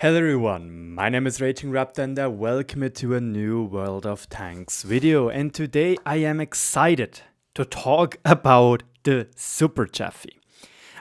Hello everyone, my name is RagingRaptor and I welcome you to a new World of Tanks video, and today I am excited to talk about the Super Chaffee.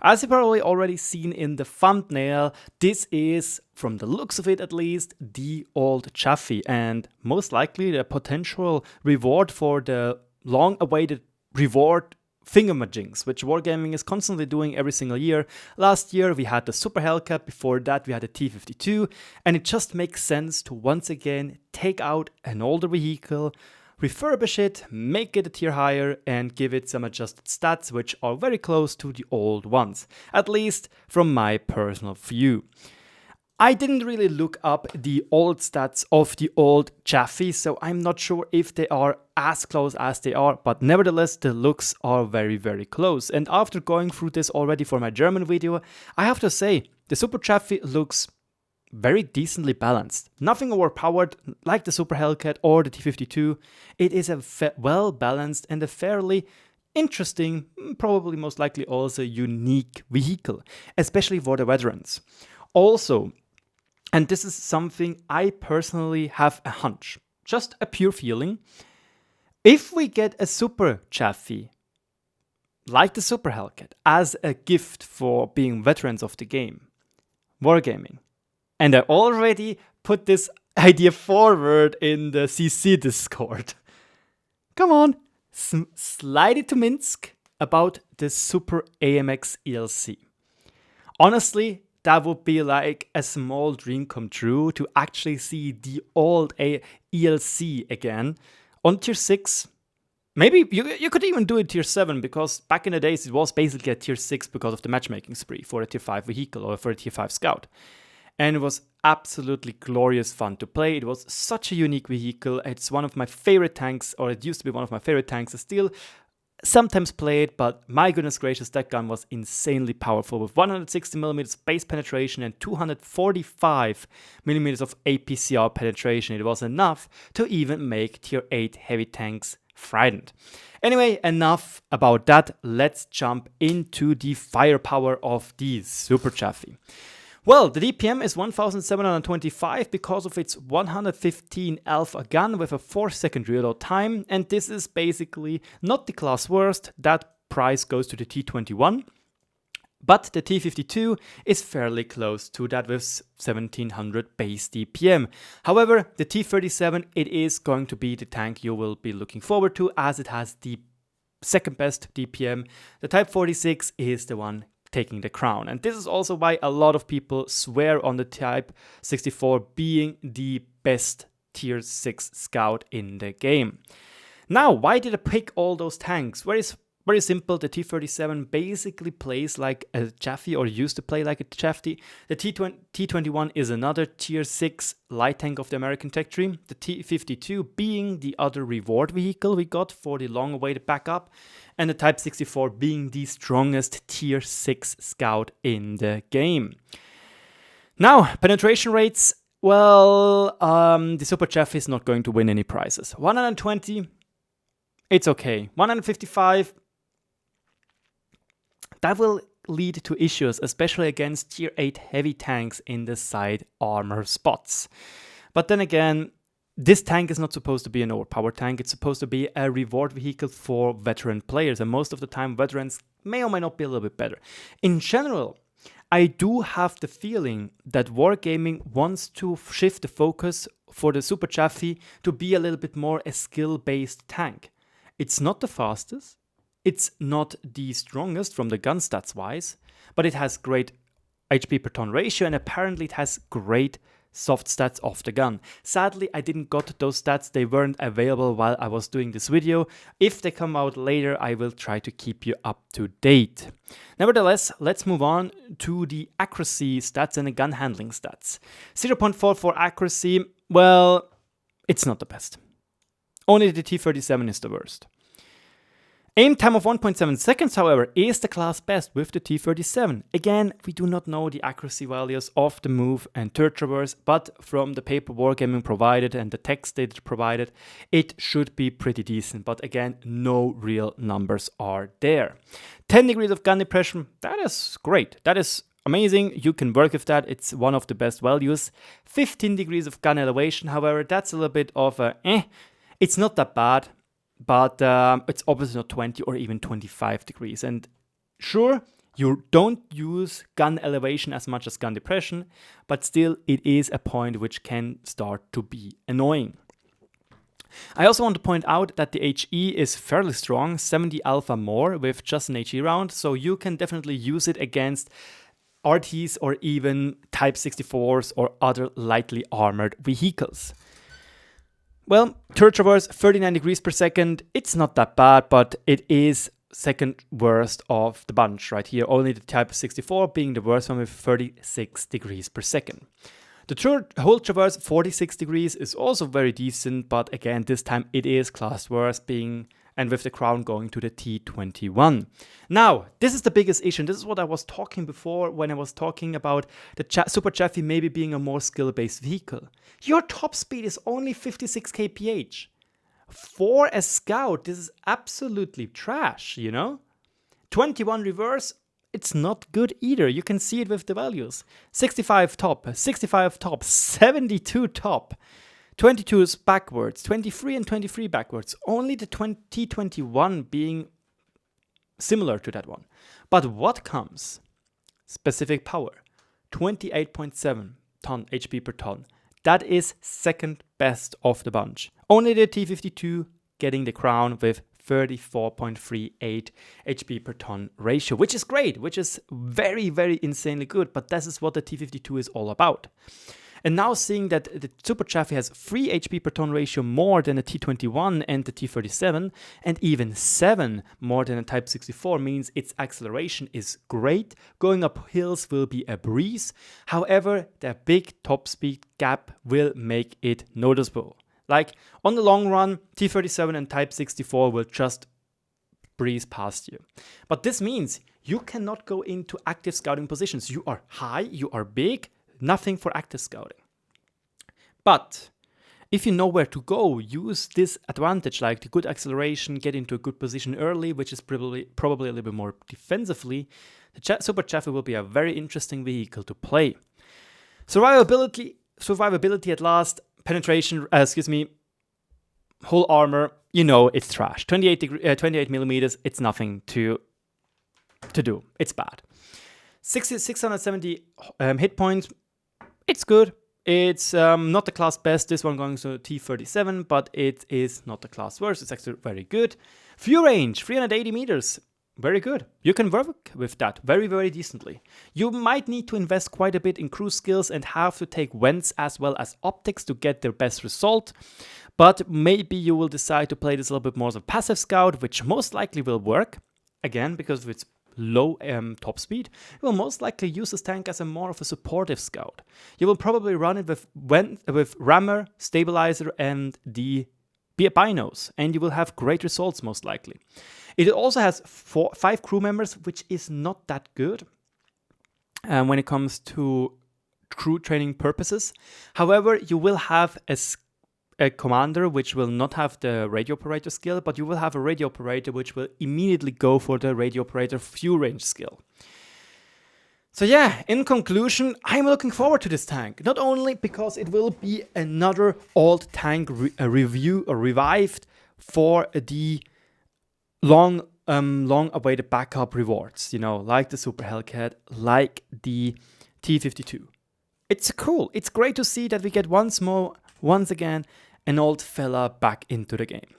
As you've probably already seen in the thumbnail, this is, from the looks of it at least, the old Chaffee and most likely the potential reward for the long-awaited reward thingamajiggs, which Wargaming is constantly doing every single year. Last year we had the Super Hellcat, before that we had the T-52, and it just makes sense to once again take out an older vehicle, refurbish it, make it a tier higher, and give it some adjusted stats which are very close to the old ones, at least from my personal view. I didn't really look up the old stats of the old Chaffee, so I'm not sure if they are as close as they are, but nevertheless the looks are very close. And after going through this already for my German video, I have to say the Super Chaffee looks very decently balanced. Nothing overpowered like the Super Hellcat or the T-52. It is a well balanced and a fairly interesting, probably most likely also unique vehicle, especially for the veterans. Also, and this is something I personally have a hunch, just a pure feeling. If we get a Super Chaffee, like the Super Hellcat, as a gift for being veterans of the game, Wargaming, and I already put this idea forward in the CC Discord. Come on, slide it to Minsk about the Super AMX ELC. Honestly, that would be like a small dream come true to actually see the old ELC again on tier 6. Maybe you could even do it tier 7, because back in the days it was basically a tier 6 because of the matchmaking spree for a tier 5 vehicle or for a tier 5 scout. And it was absolutely glorious fun to play. It was such a unique vehicle. It's one of my favorite tanks, or it used to be one of my favorite tanks. I still sometimes play it, but my goodness gracious, that gun was insanely powerful with 160mm base penetration and 245mm of APCR penetration. It was enough to even make tier 8 heavy tanks frightened. Anyway, enough about that. Let's jump into the firepower of the Super Chaffee. Well, the DPM is 1725 because of its 115 alpha gun with a 4-second reload time, and this is basically not the class worst. That price goes to the T21, but the T52 is fairly close to that with 1700 base DPM. However, the T37, it is going to be the tank you will be looking forward to, as it has the second best DPM. The Type 46 is the one taking the crown, and this is also why a lot of people swear on the Type 64 being the best tier 6 scout in the game. Now, why did I pick all those tanks? Very simple. The T37 basically plays like a Chaffee, or used to play like a Chaffee. The T21 is another tier 6 light tank of the American tech tree. The T52 being the other reward vehicle we got for the long-awaited backup. And the Type 64 being the strongest tier 6 scout in the game. Now, penetration rates. Well, the Super Chaffee is not going to win any prizes. 120, it's okay. 155, that will lead to issues, especially against tier 8 heavy tanks in the side armor spots. But then again, this tank is not supposed to be an overpowered tank. It's supposed to be a reward vehicle for veteran players, and most of the time veterans may or may not be a little bit better. In general, I do have the feeling that Wargaming wants to shift the focus for the Super Chaffee to be a little bit more a skill-based tank. It's not the fastest, it's not the strongest from the gun stats wise, but it has great HP per ton ratio, and apparently it has great soft stats of the gun. Sadly, I didn't got those stats. They weren't available while I was doing this video. If they come out later, I will try to keep you up to date. Nevertheless, let's move on to the accuracy stats and the gun handling stats. 0.44 accuracy, well, it's not the best. Only the T37 is the worst. Aim time of 1.7 seconds, however, is the class best with the T37. Again, we do not know the accuracy values of the move and turret traverse, but from the paper Wargaming provided and the text they provided, it should be pretty decent. But again, no real numbers are there. 10 degrees of gun depression, that is great. That is amazing. You can work with that. It's one of the best values. 15 degrees of gun elevation, however, that's a little bit of a It's not that bad, but it's obviously not 20 or even 25 degrees. And sure, you don't use gun elevation as much as gun depression, but still it is a point which can start to be annoying. I also want to point out that the HE is fairly strong, 70 alpha more with just an HE round, so you can definitely use it against RTs or even Type 64s or other lightly armored vehicles. Well, turret traverse 39 degrees per second, it's not that bad, but it is second worst of the bunch right here, only the Type 64 being the worst one with 36 degrees per second. The whole traverse 46 degrees is also very decent, but again, this time it is classed worst being, and with the crown going to the T21. Now, this is the biggest issue, and this is what I was talking before when I was talking about the Super Chaffee maybe being a more skill-based vehicle. Your top speed is only 56 kph. For a scout, this is absolutely trash, you know? 21 reverse, it's not good either. You can see it with the values. 65 top, 65 top, 72 top. 22 is backwards, 23 and 23 backwards. Only the T21 being similar to that one. But what comes? Specific power, 28.7 ton HP per ton. That is second best of the bunch. Only the T52 getting the crown with 34.38 HP per ton ratio, which is great, which is very, very insanely good, but this is what the T52 is all about. And now seeing that the Super Chaffee has 3 HP per ton ratio more than the T21 and the T37, and even 7 more than a Type 64 means its acceleration is great. Going up hills will be a breeze. However, the big top speed gap will make it noticeable. Like on the long run, T37 and Type 64 will just breeze past you. But this means you cannot go into active scouting positions. You are high, you are big, nothing for active scouting. But if you know where to go, use this advantage, like the good acceleration, get into a good position early, which is probably a little bit more defensively. The Super Chaffee will be a very interesting vehicle to play. Survivability at last, penetration, whole armor, you know it's trash. 28 millimeters, it's nothing to do. It's bad. 670 hit points, it's good. It's not the class best, this one going to T37, but it is not the class worst. It's actually very good. View range, 380 meters. Very good. You can work with that very, very decently. You might need to invest quite a bit in cruise skills and have to take vents as well as optics to get their best result. But maybe you will decide to play this a little bit more as a passive scout, which most likely will work. Again, because of its low top speed, you will most likely use this tank as a more of a supportive scout. You will probably run it with rammer, stabilizer, and the binos, and you will have great results most likely. It also has 5 crew members, which is not that good when it comes to crew training purposes. However, you will have a commander which will not have the radio operator skill, but you will have a radio operator which will immediately go for the radio operator view range skill. So yeah, in conclusion, I'm looking forward to this tank. Not only because it will be another old tank review or revived for the long awaited backup rewards, you know, like the Super Hellcat, like the T52. It's cool. It's great to see that we get once again, an old fella back into the game.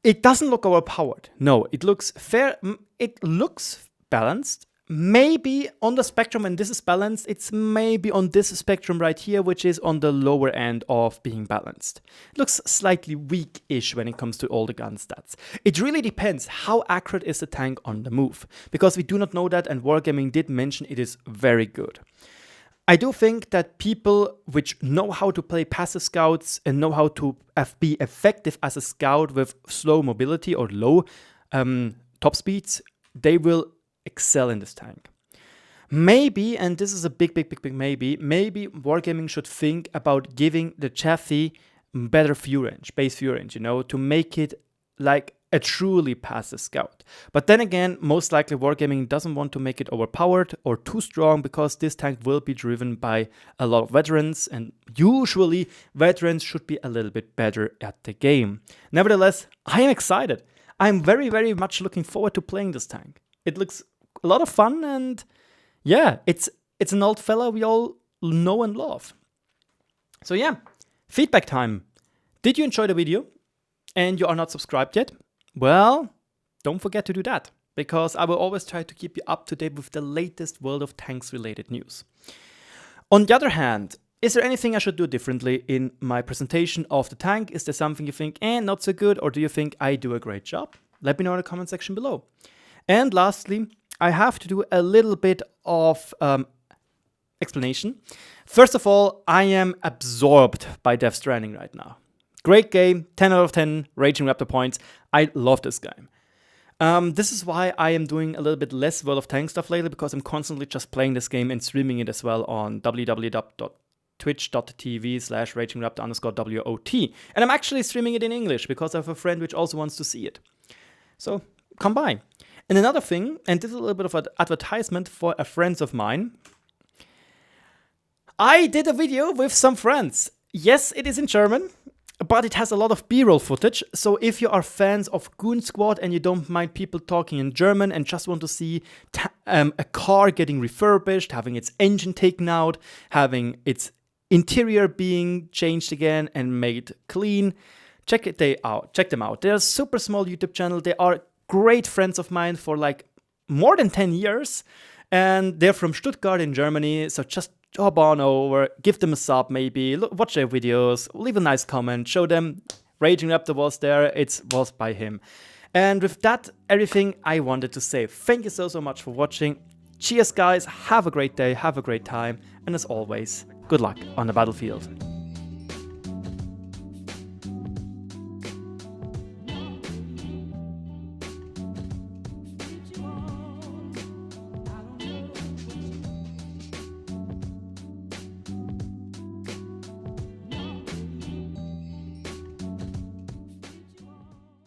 It doesn't look overpowered. No, it looks fair. It looks balanced. Maybe on the spectrum, when this is balanced, it's maybe on this spectrum right here, which is on the lower end of being balanced. It looks slightly weak-ish when it comes to all the gun stats. It really depends how accurate is the tank on the move, because we do not know that, and Wargaming did mention it is very good. I do think that people which know how to play passive scouts and know how to be effective as a scout with slow mobility or low top speeds, they will excel in this tank. Maybe, and this is a big maybe Wargaming should think about giving the Chaffee better view range, base view range, you know, to make it like a truly passive scout. But then again, most likely Wargaming doesn't want to make it overpowered or too strong, because this tank will be driven by a lot of veterans, and usually veterans should be a little bit better at the game. Nevertheless, I am excited. I'm very, very much looking forward to playing this tank. It looks a lot of fun, and yeah, it's an old fella we all know and love. So yeah, feedback time. Did you enjoy the video and you are not subscribed yet? Well, don't forget to do that, because I will always try to keep you up to date with the latest World of Tanks related news. On the other hand, is there anything I should do differently in my presentation of the tank? Is there something you think, not so good, or do you think I do a great job? Let me know in the comment section below. And lastly, I have to do a little bit of explanation. First of all, I am absorbed by Death Stranding right now. Great game, 10 out of 10 RagingRaptor points. I love this game. This is why I am doing a little bit less World of Tanks stuff lately, because I'm constantly just playing this game and streaming it as well on www.twitch.tv/RagingRaptor_WOT. And I'm actually streaming it in English because I have a friend which also wants to see it. So come by. And another thing, and this is a little bit of an advertisement for a friend of mine. I did a video with some friends. Yes, it is in German, but it has a lot of B-roll footage. So if you are fans of Goonzsquad and you don't mind people talking in German and just want to see a car getting refurbished, having its engine taken out, having its interior being changed again and made clean, check them out. They're a super small YouTube channel. They are great friends of mine for like more than 10 years. And they're from Stuttgart in Germany. So just hop on over, give them a sub maybe, watch their videos, leave a nice comment, show them RagingRaptor was there, it was by him. And with that, everything I wanted to say. Thank you so much for watching. Cheers guys, have a great day, have a great time, and as always, good luck on the battlefield.